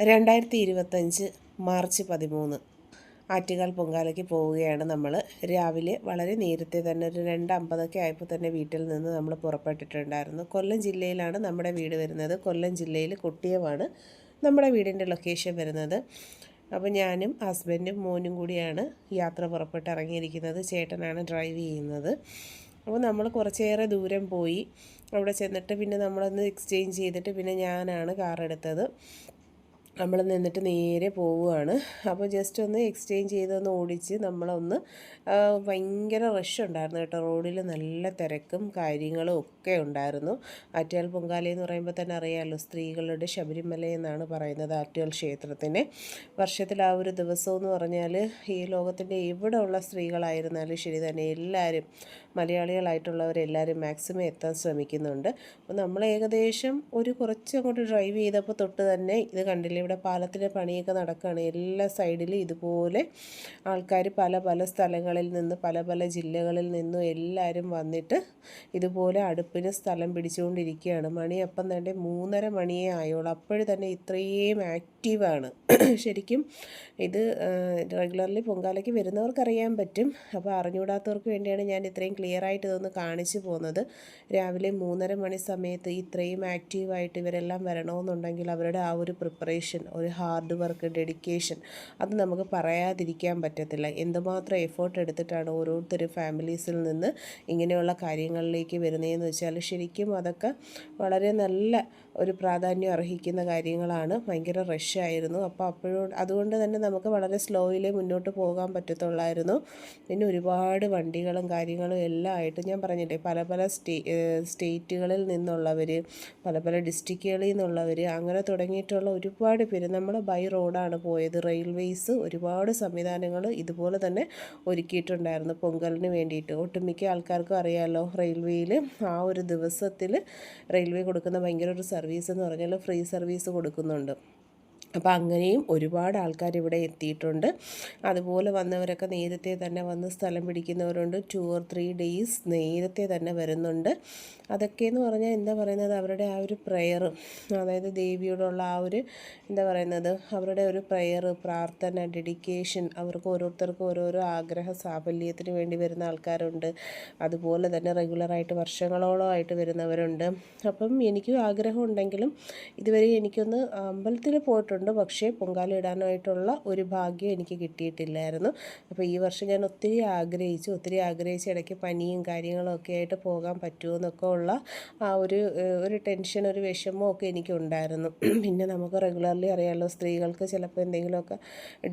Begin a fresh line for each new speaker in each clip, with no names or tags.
2025 March 13 Attukal പൊങ്കാലയ്ക്ക് പോവുകയാണ് നമ്മൾ. രാവിലെ വളരെ നേരത്തെ തന്നെ ഒരു 2:50 ആയപ്പോൾ തന്നെ വീട്ടിൽ നിന്ന് നമ്മൾ പുറപ്പെട്ടിട്ടുണ്ടായിരുന്നു. കൊല്ലം ജില്ലയിലാണ് നമ്മുടെ വീട് വരുന്നത്. കൊല്ലം ജില്ലയിൽ കൊട്ടിയമാണ് നമ്മുടെ വീടിൻ്റെ ലൊക്കേഷൻ വരുന്നത്. അപ്പോൾ ഞാനും ഹസ്ബൻഡും മോനും കൂടിയാണ് യാത്ര പുറപ്പെട്ടിറങ്ങിയിരിക്കുന്നത്. ചേട്ടനാണ് ഡ്രൈവ് ചെയ്യുന്നത്. അപ്പോൾ നമ്മൾ കുറച്ചേറെ ദൂരം പോയി. അവിടെ ചെന്നിട്ട് പിന്നെ നമ്മളൊന്ന് എക്സ്ചേഞ്ച് ചെയ്തിട്ട് പിന്നെ ഞാനാണ് കാർ എടുത്തത്. നമ്മൾ നിന്നിട്ട് നേരെ പോവുകയാണ്. അപ്പോൾ ജസ്റ്റ് ഒന്ന് എക്സ്ചേഞ്ച് ചെയ്തൊന്ന് ഓടിച്ച് നമ്മളൊന്ന് ഭയങ്കര റഷ് ഉണ്ടായിരുന്നു കേട്ടോ. റോഡിൽ നല്ല തിരക്കും കാര്യങ്ങളും ഒക്കെ ഉണ്ടായിരുന്നു. ആറ്റുകാൽ പൊങ്കാല എന്ന് പറയുമ്പോൾ തന്നെ അറിയാമല്ലോ, സ്ത്രീകളുടെ ശബരിമല എന്നാണ് പറയുന്നത് ആറ്റുകാൽ ക്ഷേത്രത്തിനെ. വർഷത്തിൽ ആ ഒരു ദിവസം എന്ന് പറഞ്ഞാൽ ഈ ലോകത്തിൻ്റെ എവിടെ ഉള്ള സ്ത്രീകളായിരുന്നാലും ശരി തന്നെ എല്ലാവരും മലയാളികളായിട്ടുള്ളവരെല്ലാവരും മാക്സിമം എത്താൻ ശ്രമിക്കുന്നുണ്ട്. അപ്പോൾ നമ്മൾ ഏകദേശം കുറച്ച് അങ്ങോട്ട് ഡ്രൈവ് ചെയ്തപ്പോൾ തൊട്ട് തന്നെ ഇത് കണ്ടില്ലേ, ഇവിടെ പാലത്തിൻ്റെ പണിയൊക്കെ നടക്കുകയാണ്. എല്ലാ സൈഡിലും ഇതുപോലെ ആൾക്കാർ പല പല സ്ഥലങ്ങളിൽ നിന്ന് പല പല ജില്ലകളിൽ നിന്നും എല്ലാവരും വന്നിട്ട് ഇതുപോലെ അടുപ്പിന് സ്ഥലം പിടിച്ചുകൊണ്ടിരിക്കുകയാണ്. മണി അപ്പം തന്നെ 3:30 മണിയേ ആയോളൂ. അപ്പോഴും തന്നെ ഇത്രയും ആക്റ്റീവാണ്. ശരിക്കും ഇത് റെഗുലർലി പൊങ്കാലയ്ക്ക് വരുന്നവർക്കറിയാൻ പറ്റും. അപ്പോൾ അറിഞ്ഞുകൂടാത്തവർക്ക് വേണ്ടിയാണ് ഞാൻ ഇത്രയും ക്ലിയറായിട്ട് ഇതൊന്ന് കാണിച്ചു പോകുന്നത്. രാവിലെ 3:30 മണി സമയത്ത് ഇത്രയും ആക്റ്റീവായിട്ട് ഇവരെല്ലാം വരണമെന്നുണ്ടെങ്കിൽ അവരുടെ ആ ഒരു പ്രിപ്പറേഷൻ, ഒരു ഹാർഡ് വർക്ക്, ഡെഡിക്കേഷൻ, അത് നമുക്ക് പറയാതിരിക്കാൻ പറ്റത്തില്ല. എന്തുമാത്രം എഫേർട്ട് എടുത്തിട്ടാണ് ഓരോരുത്തരും ഫാമിലീസിൽ നിന്ന് ഇങ്ങനെയുള്ള കാര്യങ്ങളിലേക്ക് വരുന്നതെന്ന് വെച്ചാൽ ശരിക്കും അതൊക്കെ വളരെ നല്ല ഒരു പ്രാധാന്യം അർഹിക്കുന്ന കാര്യങ്ങളാണ്. ഭയങ്കര റഷായിരുന്നു. അപ്പോൾ അതുകൊണ്ട് തന്നെ നമുക്ക് വളരെ സ്ലോയിലേ മുന്നോട്ട് പോകാൻ പറ്റത്തുള്ളായിരുന്നു. പിന്നെ ഒരുപാട് വണ്ടികളും കാര്യങ്ങളും എല്ലാം ആയിട്ട് ഞാൻ പറഞ്ഞില്ലേ, പല പല സ്റ്റേറ്റുകളിൽ നിന്നുള്ളവർ, പല പല ഡിസ്ട്രിക്റ്റുകളിൽ നിന്നുള്ളവർ, അങ്ങനെ തുടങ്ങിയിട്ടുള്ള ഒരുപാട് പേര്. നമ്മൾ ബൈ റോഡാണ് പോയത്. റെയിൽവേസ് ഒരുപാട് സംവിധാനങ്ങൾ ഇതുപോലെ തന്നെ ഒരുക്കിയിട്ടുണ്ടായിരുന്നു പൊങ്കലിന് വേണ്ടിയിട്ട്. ഒട്ടുമിക്ക ആൾക്കാർക്കും അറിയാമല്ലോ, റെയിൽവേയിൽ ആ ഒരു ദിവസത്തിൽ റെയിൽവേ കൊടുക്കുന്ന ഭയങ്കര ഒരു സർവീസ് എന്ന് പറഞ്ഞാൽ ഫ്രീ സർവീസ് കൊടുക്കുന്നുണ്ട്. അപ്പോൾ അങ്ങനെയും ഒരുപാട് ആൾക്കാർ ഇവിടെ എത്തിയിട്ടുണ്ട്. അതുപോലെ വന്നവരൊക്കെ നേരത്തെ തന്നെ വന്ന് സ്ഥലം പിടിക്കുന്നവരുണ്ട്. 2 or 3 days നേരത്തെ തന്നെ വരുന്നുണ്ട്. അതൊക്കെയെന്ന് പറഞ്ഞാൽ എന്താ പറയുന്നത്, അവരുടെ ആ ഒരു പ്രെയർ, അതായത് ദേവിയോടുള്ള ആ ഒരു എന്താ പറയുന്നത്, അവരുടെ ഒരു പ്രെയർ, പ്രാർത്ഥന, ഡെഡിക്കേഷൻ, അവർക്ക് ഓരോരുത്തർക്കും ഓരോരോ ആഗ്രഹ സാഫല്യത്തിന് വേണ്ടി വരുന്ന ആൾക്കാരുണ്ട്. അതുപോലെ തന്നെ റെഗുലറായിട്ട് വർഷങ്ങളോളമായിട്ട് വരുന്നവരുണ്ട്. അപ്പം എനിക്കും ആഗ്രഹം ഉണ്ടെങ്കിലും ഇതുവരെ എനിക്കൊന്ന് അമ്പലത്തിൽ പോയിട്ടുണ്ട്, പക്ഷേ പൊങ്കാല ഇടാനായിട്ടുള്ള ഒരു ഭാഗ്യം എനിക്ക് കിട്ടിയിട്ടില്ലായിരുന്നു. അപ്പോൾ ഈ വർഷം ഞാൻ ഒത്തിരി ആഗ്രഹിച്ച് ഇടയ്ക്ക് പനിയും കാര്യങ്ങളും ഒക്കെ ആയിട്ട് പോകാൻ പറ്റുമോ എന്നൊക്കെ ഉള്ള ആ ഒരു ടെൻഷൻ, ഒരു വിഷമമൊക്കെ എനിക്കുണ്ടായിരുന്നു. പിന്നെ നമുക്ക് റെഗുലർലി അറിയാമല്ലോ, സ്ത്രീകൾക്ക് ചിലപ്പോൾ എന്തെങ്കിലുമൊക്കെ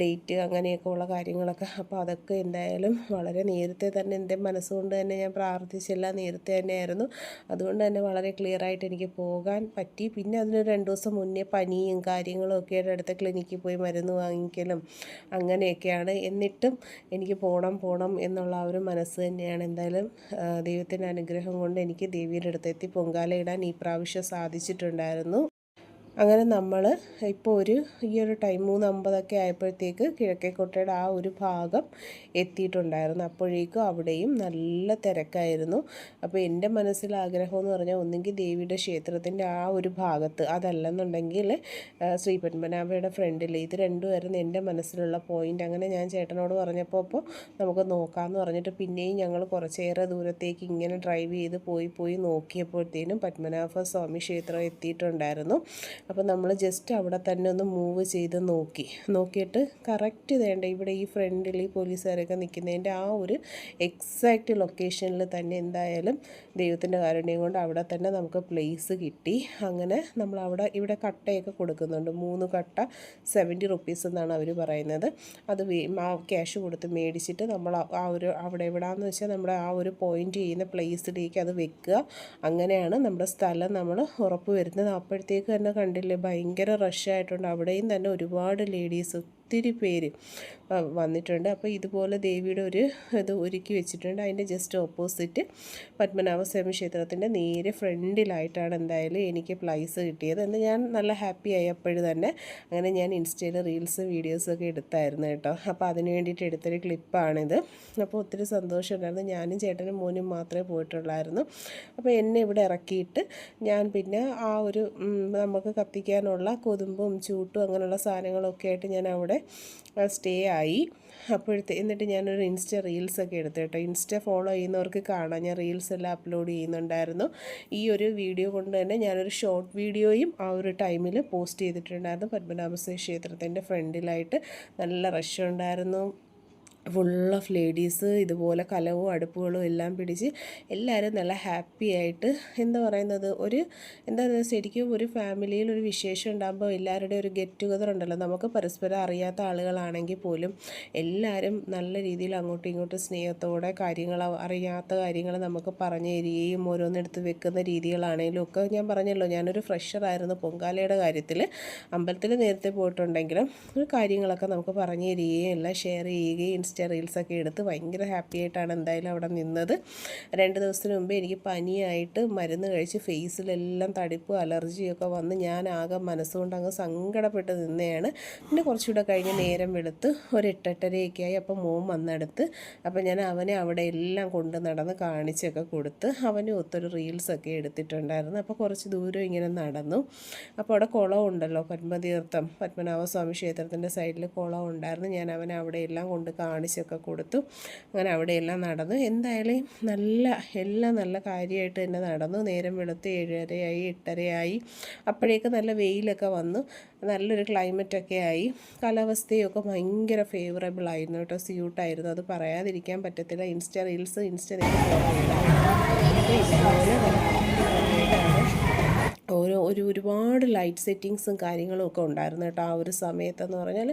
ഡേറ്റ് അങ്ങനെയൊക്കെ ഉള്ള കാര്യങ്ങളൊക്കെ. അപ്പോൾ അതൊക്കെ എന്തായാലും വളരെ നേരത്തെ തന്നെ എൻ്റെ മനസ്സുകൊണ്ട് തന്നെ ഞാൻ പ്രാർത്ഥിച്ചെല്ലാം നേരത്തെ തന്നെയായിരുന്നു. അതുകൊണ്ട് തന്നെ വളരെ ക്ലിയറായിട്ട് എനിക്ക് പോകാൻ പറ്റി. പിന്നെ അതിനൊരു 2 ദിവസം മുന്നേ പനിയും കാര്യങ്ങളും ഒക്കെ അടുത്ത ക്ലിനിക്കിൽ പോയി മരുന്ന് വാങ്ങിക്കലും അങ്ങനെയൊക്കെയാണ്. എന്നിട്ടും എനിക്ക് പോകണം എന്നുള്ള ആ ഒരു മനസ്സ് തന്നെയാണ്. എന്തായാലും ദൈവത്തിൻ്റെ അനുഗ്രഹം കൊണ്ട് എനിക്ക് ദേവിയുടെ അടുത്തെത്തി പൊങ്കാല ഇടാൻ ഈ പ്രാവശ്യം സാധിച്ചിട്ടുണ്ടായിരുന്നു. അങ്ങനെ നമ്മൾ ഇപ്പോൾ ഈ ഒരു ടൈം 3:50 ആയപ്പോഴത്തേക്ക് കിഴക്കേക്കോട്ടയുടെ ആ ഒരു ഭാഗം എത്തിയിട്ടുണ്ടായിരുന്നു. അപ്പോഴേക്കും അവിടെയും നല്ല തിരക്കായിരുന്നു. അപ്പോൾ എൻ്റെ മനസ്സിൽ ആഗ്രഹം എന്ന് പറഞ്ഞാൽ ഒന്നുകിൽ ദേവിയുടെ ക്ഷേത്രത്തിൻ്റെ ആ ഒരു ഭാഗത്ത്, അതല്ലെന്നുണ്ടെങ്കിൽ ശ്രീ പത്മനാഭയുടെ ഫ്രണ്ടിൽ, ഇത് രണ്ടുമായിരുന്നു എൻ്റെ മനസ്സിലുള്ള പോയിൻ്റ്. അങ്ങനെ ഞാൻ ചേട്ടനോട് പറഞ്ഞപ്പോൾ നമുക്ക് നോക്കാമെന്ന് പറഞ്ഞിട്ട് പിന്നെയും ഞങ്ങൾ കുറച്ചേറെ ദൂരത്തേക്ക് ഇങ്ങനെ ഡ്രൈവ് ചെയ്ത് പോയി നോക്കിയപ്പോഴത്തേനും പത്മനാഭ സ്വാമി ക്ഷേത്രം എത്തിയിട്ടുണ്ടായിരുന്നു. അപ്പോൾ നമ്മൾ ജസ്റ്റ് അവിടെ തന്നെ ഒന്ന് മൂവ് ചെയ്ത് നോക്കിയിട്ട് കറക്റ്റ് വേണ്ട ഇവിടെ ഈ ഫ്രണ്ടിൽ ഈ പോലീസുകാരൊക്കെ നിൽക്കുന്നതിൻ്റെ ആ ഒരു എക്സാക്റ്റ് ലൊക്കേഷനിൽ തന്നെ എന്തായാലും ദൈവത്തിൻ്റെ കാരുണ്യം കൊണ്ട് അവിടെ തന്നെ നമുക്ക് പ്ലേസ് കിട്ടി. അങ്ങനെ നമ്മൾ ഇവിടെ കട്ടയൊക്കെ കൊടുക്കുന്നുണ്ട്. 3 കട്ട 70 rupees എന്നാണ് അവർ പറയുന്നത്. അത് ക്യാഷ് കൊടുത്ത് മേടിച്ചിട്ട് നമ്മൾ അവിടെ എവിടെയാണെന്ന് വെച്ചാൽ നമ്മുടെ ആ ഒരു പോയിൻ്റ് ചെയ്യുന്ന പ്ലേസിലേക്ക് അത് വെക്കുക. അങ്ങനെയാണ് നമ്മുടെ സ്ഥലം നമ്മൾ ഉറപ്പ് വരുന്നത്. അപ്പോഴത്തേക്ക് തന്നെ കണ്ടില്ലേ, ഭയങ്കര റഷായിട്ടുണ്ട്. അവിടെയും തന്നെ ഒരുപാട് ലേഡീസ്, ഒത്തിരി പേര് വന്നിട്ടുണ്ട്. അപ്പോൾ ഇതുപോലെ ദേവിയുടെ ഒരു ഇത് ഒരുക്കി വെച്ചിട്ടുണ്ട്. അതിൻ്റെ ജസ്റ്റ് ഓപ്പോസിറ്റ് പത്മനാഭസ്വാമി ക്ഷേത്രത്തിൻ്റെ നേരെ ഫ്രണ്ടിലായിട്ടാണ് എന്തായാലും എനിക്ക് പ്ലേസ് കിട്ടിയത്. എന്ന് ഞാൻ നല്ല ഹാപ്പി ആയി അപ്പോഴും തന്നെ. അങ്ങനെ ഞാൻ ഇൻസ്റ്റയിൽ റീൽസ് വീഡിയോസൊക്കെ എടുത്തായിരുന്നു കേട്ടോ. അപ്പോൾ അതിന് വേണ്ടിയിട്ട് എടുത്തൊരു ക്ലിപ്പാണിത്. അപ്പോൾ ഒത്തിരി സന്തോഷമുണ്ടായിരുന്നു. ഞാനും ചേട്ടനും മോനും മാത്രമേ പോയിട്ടുള്ളായിരുന്നു. അപ്പോൾ എന്നെ ഇവിടെ ഇറക്കിയിട്ട് ഞാൻ പിന്നെ ആ ഒരു നമുക്ക് കത്തിക്കാനുള്ള കൊതുമ്പും ചൂട്ടും അങ്ങനെയുള്ള സാധനങ്ങളൊക്കെ ആയിട്ട് ഞാൻ അവിടെ സ്റ്റേ ആയി. എന്നിട്ട് ഞാനൊരു റീൽസൊക്കെ എടുത്തു കേട്ടോ. ഇൻസ്റ്റ ഫോളോ ചെയ്യുന്നവർക്ക് കാണാം, ഞാൻ റീൽസ് എല്ലാം അപ്ലോഡ് ചെയ്യുന്നുണ്ടായിരുന്നു. ഈ ഒരു വീഡിയോ കൊണ്ട് തന്നെ ഞാനൊരു ഷോർട്ട് വീഡിയോയും ആ ഒരു ടൈമിൽ പോസ്റ്റ് ചെയ്തിട്ടുണ്ടായിരുന്നു. പത്മനാഭസ്വാമി ക്ഷേത്രത്തിൻ്റെ ഫ്രണ്ടിലായിട്ട് നല്ല റഷ് ഉണ്ടായിരുന്നു. ഫുൾ ഓഫ് ലേഡീസ് ഇതുപോലെ കലവും അടുപ്പുകളും എല്ലാം പിടിച്ച് എല്ലാവരും നല്ല ഹാപ്പി ആയിട്ട് എന്താ പറയുന്നത്, ശരിക്കും ഒരു ഫാമിലിയിൽ ഒരു വിശേഷം ഉണ്ടാകുമ്പോൾ എല്ലാവരുടെയും ഒരു ഗെറ്റ് ടുഗദർ ഉണ്ടല്ലോ. നമുക്ക് പരസ്പരം അറിയാത്ത ആളുകളാണെങ്കിൽ പോലും എല്ലാവരും നല്ല രീതിയിൽ അങ്ങോട്ടും ഇങ്ങോട്ടും സ്നേഹത്തോടെ അറിയാത്ത കാര്യങ്ങൾ നമുക്ക് പറഞ്ഞു തരികയും ഓരോന്നെടുത്ത് വെക്കുന്ന രീതികളാണെങ്കിലും ഒക്കെ. ഞാൻ പറഞ്ഞല്ലോ, ഞാനൊരു ഫ്രഷറായിരുന്നു പൊങ്കാലയുടെ കാര്യത്തിൽ. അമ്പലത്തിൽ നേരത്തെ പോയിട്ടുണ്ടെങ്കിലും കാര്യങ്ങളൊക്കെ നമുക്ക് പറഞ്ഞു തരികയും എല്ലാം ഷെയർ ചെയ്യുകയും റീൽസൊക്കെ എടുത്ത് ഭയങ്കര ഹാപ്പി ആയിട്ടാണ് എന്തായാലും അവിടെ നിന്നത്. 2 ദിവസത്തിന് മുമ്പേ എനിക്ക് പനിയായിട്ട് മരുന്ന് കഴിച്ച് ഫേസിലെല്ലാം തടിപ്പ് അലർജിയൊക്കെ വന്ന് ഞാൻ ആകെ മനസ്സുകൊണ്ട് അങ്ങ് സങ്കടപ്പെട്ട് നിന്നെയാണ്. പിന്നെ കുറച്ചുകൂടെ കഴിഞ്ഞ് നേരം വെളുത്ത് ഒരു 8-8:30 ആയി. അപ്പോൾ മോൻ വന്നെടുത്ത്. അപ്പോൾ ഞാൻ അവനെ അവിടെ എല്ലാം കൊണ്ട് നടന്ന് കാണിച്ചൊക്കെ കൊടുത്ത് അവനും ഒത്തൊരു റീൽസൊക്കെ എടുത്തിട്ടുണ്ടായിരുന്നു. അപ്പോൾ കുറച്ച് ദൂരം ഇങ്ങനെ നടന്നു. അപ്പോൾ അവിടെ കുളമുണ്ടല്ലോ, പത്മതീർത്ഥം പത്മനാഭസ്വാമി ക്ഷേത്രത്തിൻ്റെ സൈഡിൽ കുളം ഉണ്ടായിരുന്നു. ഞാൻ അവനെ അവിടെ എല്ലാം കൊണ്ട് കാണിച്ചൊക്കെ കൊടുത്തു. അങ്ങനെ അവിടെയെല്ലാം നടന്നു. എന്തായാലും എല്ലാം നല്ല കാര്യമായിട്ട് തന്നെ നടന്നു. നേരം വെളുത്ത് 7:30 ആയി, 8:30 ആയി. അപ്പോഴേക്ക് നല്ല വെയിലൊക്കെ വന്നു, നല്ലൊരു ക്ലൈമറ്റൊക്കെ ആയി. കാലാവസ്ഥയൊക്കെ ഭയങ്കര ഫേവറബിൾ ആയിരുന്നു കേട്ടോ, സ്യൂട്ടായിരുന്നു. അത് പറയാതിരിക്കാൻ പറ്റത്തില്ല. റീൽസ് ഒരുപാട് ലൈറ്റ് സെറ്റിങ്സും കാര്യങ്ങളും ഒക്കെ ഉണ്ടായിരുന്നു കേട്ടോ. ആ ഒരു സമയത്തെന്ന് പറഞ്ഞാൽ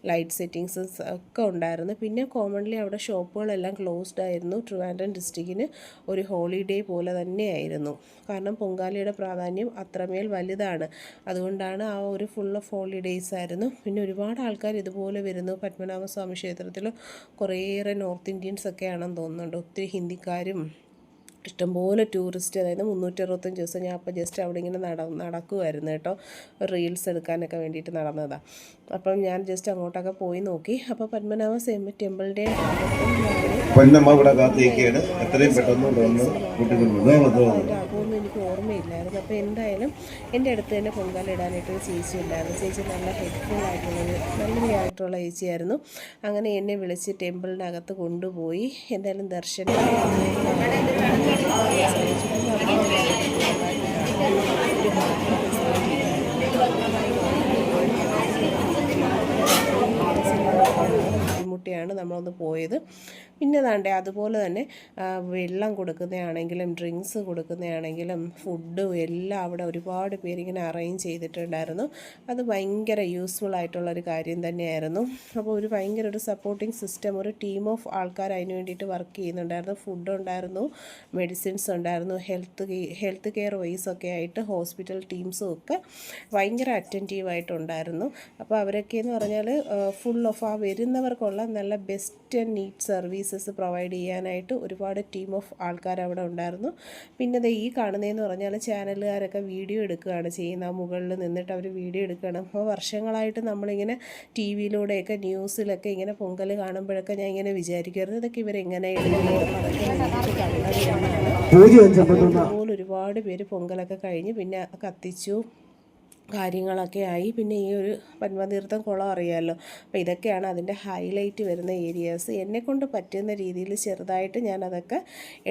ലൈറ്റ് സെറ്റിങ്സ് ഒക്കെ ഉണ്ടായിരുന്നു. പിന്നെ കോമൺലി അവിടെ ഷോപ്പുകളെല്ലാം ക്ലോസ്ഡ് ആയിരുന്നു. ട്രിവാൻഡ്രം ഡിസ്ട്രിക്റ്റിന് ഒരു ഹോളിഡേ പോലെ തന്നെയായിരുന്നു. കാരണം പൊങ്കാലയുടെ പ്രാധാന്യം അത്രമേൽ വലുതാണ്. അതുകൊണ്ടാണ് ആ ഒരു ഫുൾ ഓഫ് ഹോളിഡേയ്സ് ആയിരുന്നു. പിന്നെ ഒരുപാട് ആൾക്കാർ ഇതുപോലെ വരുന്നു. പത്മനാഭസ്വാമി ക്ഷേത്രത്തിൽ കുറേയേറെ നോർത്ത് ഇന്ത്യൻസ് ഒക്കെയാണെന്ന് തോന്നുന്നുണ്ട്. ഒത്തിരി ഹിന്ദിക്കാരും ഇഷ്ടംപോലെ ടൂറിസ്റ്റ്, അതായത് 365 ദിവസം ഞാൻ അപ്പോൾ ജസ്റ്റ് അവിടെ ഇങ്ങനെ നടക്കുമായിരുന്നു കേട്ടോ. റീൽസ് എടുക്കാനൊക്കെ വേണ്ടിയിട്ട് നടന്നതാണ്. അപ്പം ഞാൻ ജസ്റ്റ് അങ്ങോട്ടൊക്കെ പോയി നോക്കി. അപ്പോൾ പത്മനാഭ ടെമ്പിളിൻ്റെ അതൊന്നും എനിക്ക് ഓർമ്മയില്ലായിരുന്നു. അപ്പോൾ എന്തായാലും എൻ്റെ അടുത്ത് തന്നെ പൊങ്കാല ഇടാനായിട്ടൊരു ചേച്ചി ഉണ്ടായിരുന്നു. ചേച്ചി നല്ല ഹെൽപ്ഫുൾ ആയിട്ടുള്ള ചേച്ചിയായിരുന്നു. അങ്ങനെ എന്നെ വിളിച്ച് ടെമ്പിളിനകത്ത് കൊണ്ടുപോയി. എന്തായാലും ദർശനം ബുദ്ധിമുട്ടിയാണ് നമ്മളൊന്ന് പോയത്. പിന്നെ ദാണ്ടേ അതുപോലെ തന്നെ വെള്ളം കൊടുക്കുന്നതാണെങ്കിലും ഡ്രിങ്ക്സ് കൊടുക്കുന്നതാണെങ്കിലും ഫുഡും എല്ലാം അവിടെ ഒരുപാട് പേരിങ്ങനെ അറേഞ്ച് ചെയ്തിട്ടുണ്ടായിരുന്നു. അത് ഭയങ്കര യൂസ്ഫുൾ ആയിട്ടുള്ളൊരു കാര്യം തന്നെയായിരുന്നു. അപ്പോൾ ഭയങ്കര ഒരു സപ്പോർട്ടിങ് സിസ്റ്റം, ഒരു ടീം ഓഫ് ആൾക്കാർ അതിന് വേണ്ടിയിട്ട് വർക്ക് ചെയ്യുന്നുണ്ടായിരുന്നു. ഫുഡ് ഉണ്ടായിരുന്നു, മെഡിസിൻസ് ഉണ്ടായിരുന്നു, ഹെൽത്ത് കെയർ വൈസൊക്കെ ആയിട്ട് ഹോസ്പിറ്റൽ ടീംസും ഒക്കെ ഭയങ്കര അറ്റൻറ്റീവായിട്ടുണ്ടായിരുന്നു. അപ്പോൾ അവരൊക്കെയെന്ന് പറഞ്ഞാൽ ഫുൾ ഓഫ് വരുന്നവർക്കുള്ള നല്ല best and NEET services provide ചെയ്യാനായിട്ട് ഒരുപാട് ടീം ഓഫ് ആൾക്കാർ അവിടെ ഉണ്ടായിരുന്നു. പിന്നെ ഈ കാണുന്നതെന്ന് പറഞ്ഞാൽ ചാനലുകാരൊക്കെ വീഡിയോ എടുക്കുകയാണ് ചെയ്യുന്നത്. മുകളിൽ നിന്നിട്ട് അവർ വീഡിയോ എടുക്കുകയാണ്. അപ്പോൾ വർഷങ്ങളായിട്ട് നമ്മളിങ്ങനെ ടി വിയിലൂടെയൊക്കെ ന്യൂസിലൊക്കെ ഇങ്ങനെ പൊങ്കൽ കാണുമ്പോഴൊക്കെ ഞാൻ ഇങ്ങനെ വിചാരിക്കുമായിരുന്നു, ഇതൊക്കെ ഇവരെങ്ങനെ അതുപോലെ ഒരുപാട് പേര് പൊങ്കലൊക്കെ കഴിഞ്ഞ് പിന്നെ കത്തിച്ചു കാര്യങ്ങളൊക്കെ ആയി. പിന്നെ ഈ ഒരു പത്മതീർത്ഥം കുളം അറിയാമല്ലോ. അപ്പോൾ ഇതൊക്കെയാണ് അതിൻ്റെ ഹൈലൈറ്റ് വരുന്ന ഏരിയാസ്. എന്നെക്കൊണ്ട് പറ്റുന്ന രീതിയിൽ ചെറുതായിട്ട് ഞാനതൊക്കെ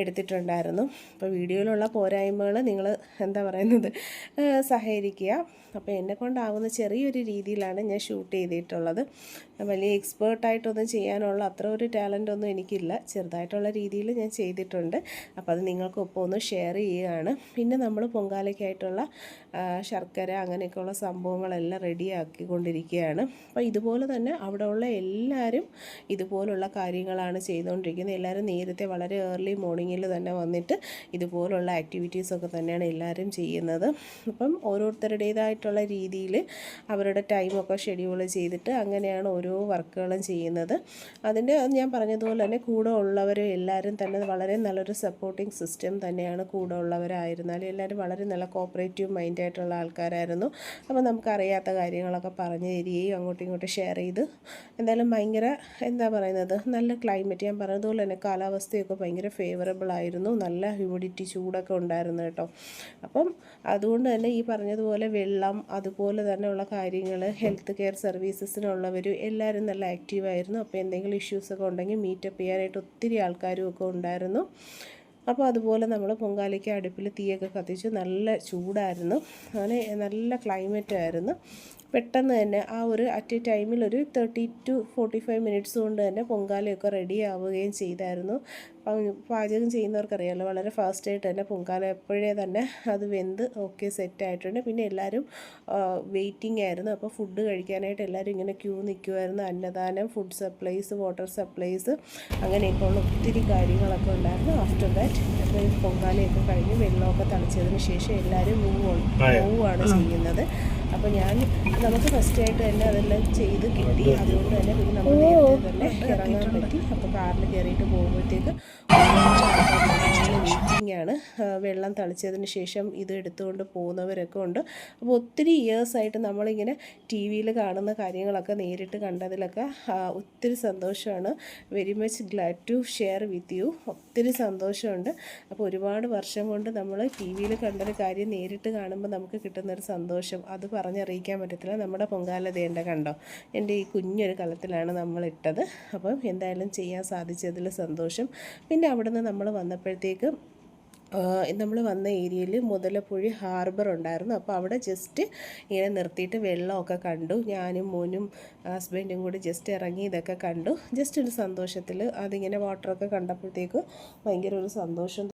എടുത്തിട്ടുണ്ടായിരുന്നു. അപ്പോൾ വീഡിയോയിലുള്ള പോരായ്മകൾ നിങ്ങൾ സഹകരിക്കുക. അപ്പോൾ എന്നെക്കൊണ്ടാവുന്ന ചെറിയൊരു രീതിയിലാണ് ഞാൻ ഷൂട്ട് ചെയ്തിട്ടുള്ളത്. വലിയ എക്സ്പേർട്ടായിട്ടൊന്നും ചെയ്യാനുള്ള അത്ര ഒരു ടാലൻ്റ് ഒന്നും എനിക്കില്ല. ചെറുതായിട്ടുള്ള രീതിയിൽ ഞാൻ ചെയ്തിട്ടുണ്ട്. അപ്പോൾ അത് നിങ്ങൾക്കൊപ്പം ഒന്ന് ഷെയർ ചെയ്യുകയാണ്. പിന്നെ നമ്മൾ പൊങ്കാലയ്ക്കായിട്ടുള്ള ശർക്കര അങ്ങനെയൊക്കെയുള്ള സംഭവങ്ങളെല്ലാം റെഡിയാക്കിക്കൊണ്ടിരിക്കുകയാണ്. അപ്പോൾ ഇതുപോലെ തന്നെ അവിടെയുള്ള എല്ലാവരും ഇതുപോലുള്ള കാര്യങ്ങളാണ് ചെയ്തുകൊണ്ടിരിക്കുന്നത്. എല്ലാവരും നേരത്തെ വളരെ ഏർലി മോർണിംഗിൽ തന്നെ വന്നിട്ട് ഇതുപോലുള്ള ആക്ടിവിറ്റീസൊക്കെ തന്നെയാണ് എല്ലാവരും ചെയ്യുന്നത്. അപ്പം ഓരോരുത്തരുടേതായിട്ടുള്ള രീതിയിൽ അവരുടെ ടൈമൊക്കെ ഷെഡ്യൂൾ ചെയ്തിട്ട് അങ്ങനെയാണ് ഓരോ വർക്കുകളും ചെയ്യുന്നത്. അതിൻ്റെ ഞാൻ പറഞ്ഞതുപോലെ തന്നെ കൂടെ ഉള്ളവർ എല്ലാവരും തന്നെ വളരെ നല്ലൊരു സപ്പോർട്ടിങ് സിസ്റ്റം തന്നെയാണ്. കൂടെ ഉള്ളവരായിരുന്നാലും എല്ലാവരും വളരെ നല്ല കോപ്പറേറ്റീവ് മൈൻഡായിട്ടുള്ള ആൾക്കാരായിരുന്നു. അപ്പോൾ നമുക്കറിയാത്ത കാര്യങ്ങളൊക്കെ പറഞ്ഞു തരികയും അങ്ങോട്ടും ഇങ്ങോട്ടും ഷെയർ ചെയ്ത് എന്തായാലും ഭയങ്കര എന്താ പറയുന്നത് നല്ല ക്ലൈമറ്റ്. ഞാൻ പറഞ്ഞതുപോലെ തന്നെ കാലാവസ്ഥയൊക്കെ ഭയങ്കര ഫേവറബിൾ ആയിരുന്നു. നല്ല ഹ്യൂമിഡിറ്റി ചൂടൊക്കെ ഉണ്ടായിരുന്നു കേട്ടോ. അപ്പം അതുകൊണ്ട് തന്നെ ഈ പറഞ്ഞതുപോലെ വെള്ളം അതുപോലെ തന്നെയുള്ള കാര്യങ്ങൾ ഹെൽത്ത് കെയർ സർവീസസിനുള്ളവർ എല്ലാവരും നല്ല ആക്റ്റീവായിരുന്നു. അപ്പോൾ എന്തെങ്കിലും ഇഷ്യൂസൊക്കെ ഉണ്ടെങ്കിൽ മീറ്റപ്പ് ചെയ്യാനായിട്ട് ഒത്തിരി ആൾക്കാരും ഒക്കെ ഉണ്ടായിരുന്നു. അപ്പോൾ അതുപോലെ നമ്മൾ പൊങ്കാലയ്ക്ക് അടുപ്പിൽ തീയൊക്കെ കത്തിച്ച് നല്ല ചൂടായിരുന്നു. അങ്ങനെ നല്ല ക്ലൈമറ്റായിരുന്നു. പെട്ടെന്ന് തന്നെ ആ ഒരു അറ്റ് എ ടൈമിൽ ഒരു 30 to 45 മിനിറ്റ്സ് കൊണ്ട് തന്നെ പൊങ്കാലയൊക്കെ റെഡി ആവുകയും ചെയ്തായിരുന്നു. പാചകം ചെയ്യുന്നവർക്കറിയാമല്ലോ വളരെ ഫാസ്റ്റായിട്ട് തന്നെ പൊങ്കാല എപ്പോഴേ തന്നെ അത് വെന്ത് ഓക്കെ സെറ്റായിട്ടുണ്ട്. പിന്നെ എല്ലാവരും വെയിറ്റിംഗ് ആയിരുന്നു. അപ്പോൾ ഫുഡ് കഴിക്കാനായിട്ട് എല്ലാവരും ഇങ്ങനെ ക്യൂ നിൽക്കുമായിരുന്നു. അന്നദാനം, ഫുഡ് സപ്ലൈസ്, വാട്ടർ സപ്ലൈസ് അങ്ങനെയൊക്കെ ഉള്ള ഒത്തിരി കാര്യങ്ങളൊക്കെ ഉണ്ടായിരുന്നു. ആഫ്റ്റർ ദാറ്റ് അപ്പോൾ ഈ പൊങ്കാലയൊക്കെ കഴിഞ്ഞ് വെള്ളമൊക്കെ തളിച്ചതിന് ശേഷം എല്ലാവരും മൂവാണ് ചെയ്യുന്നത്. അപ്പോൾ നമുക്ക് ഫസ്റ്റായിട്ട് തന്നെ അതെല്ലാം ചെയ്ത് കിട്ടി. അതുകൊണ്ട് തന്നെ പിന്നെ നമ്മൾ നേരത്തെ തന്നെ ഇറങ്ങാൻ പറ്റി. അപ്പോൾ കാറിൽ കയറിയിട്ട് പോകുമ്പോഴത്തേക്ക് വെയിറ്റിംഗ് ആണ്. വെള്ളം തളിച്ചതിന് ശേഷം ഇത് എടുത്തുകൊണ്ട് പോകുന്നവരൊക്കെ ഉണ്ട്. അപ്പോൾ ഒത്തിരി ഇയേഴ്സായിട്ട് നമ്മളിങ്ങനെ ടി വിയിൽ കാണുന്ന കാര്യങ്ങളൊക്കെ നേരിട്ട് കണ്ടതിലൊക്കെ ഒത്തിരി സന്തോഷമാണ്. Very much glad to share with you. ഒത്തിരി സന്തോഷമുണ്ട്. അപ്പോൾ ഒരുപാട് വർഷം കൊണ്ട് നമ്മൾ ടി വിയിൽ കണ്ടൊരു കാര്യം നേരിട്ട് കാണുമ്പോൾ നമുക്ക് കിട്ടുന്നൊരു സന്തോഷം അത് പറഞ്ഞറിയിക്കാൻ പറ്റത്തില്ല. നമ്മുടെ പൊങ്കാല ദേണ്ട കണ്ടോ, എൻ്റെ ഈ കുഞ്ഞൊരു കലത്തിലാണ് നമ്മളിട്ടത്. അപ്പം എന്തായാലും ചെയ്യാൻ സാധിച്ചതിൽ സന്തോഷം. പിന്നെ അവിടുന്ന് നമ്മൾ വന്നപ്പോഴത്തേക്ക് നമ്മൾ വന്ന ഏരിയയിൽ മുതലപ്പുഴി ഹാർബർ ഉണ്ടായിരുന്നു. അപ്പോൾ അവിടെ ജസ്റ്റ് ഇങ്ങനെ നിർത്തിയിട്ട് വെള്ളമൊക്കെ കണ്ടു. ഞാനും മോനും ഹസ്ബൻഡും കൂടി ജസ്റ്റ് ഇറങ്ങി ഇതൊക്കെ കണ്ടു. ജസ്റ്റ് ഒരു സന്തോഷത്തിൽ അതിങ്ങനെ വാട്ടറൊക്കെ കണ്ടപ്പോഴത്തേക്ക് ഭയങ്കര ഒരു സന്തോഷം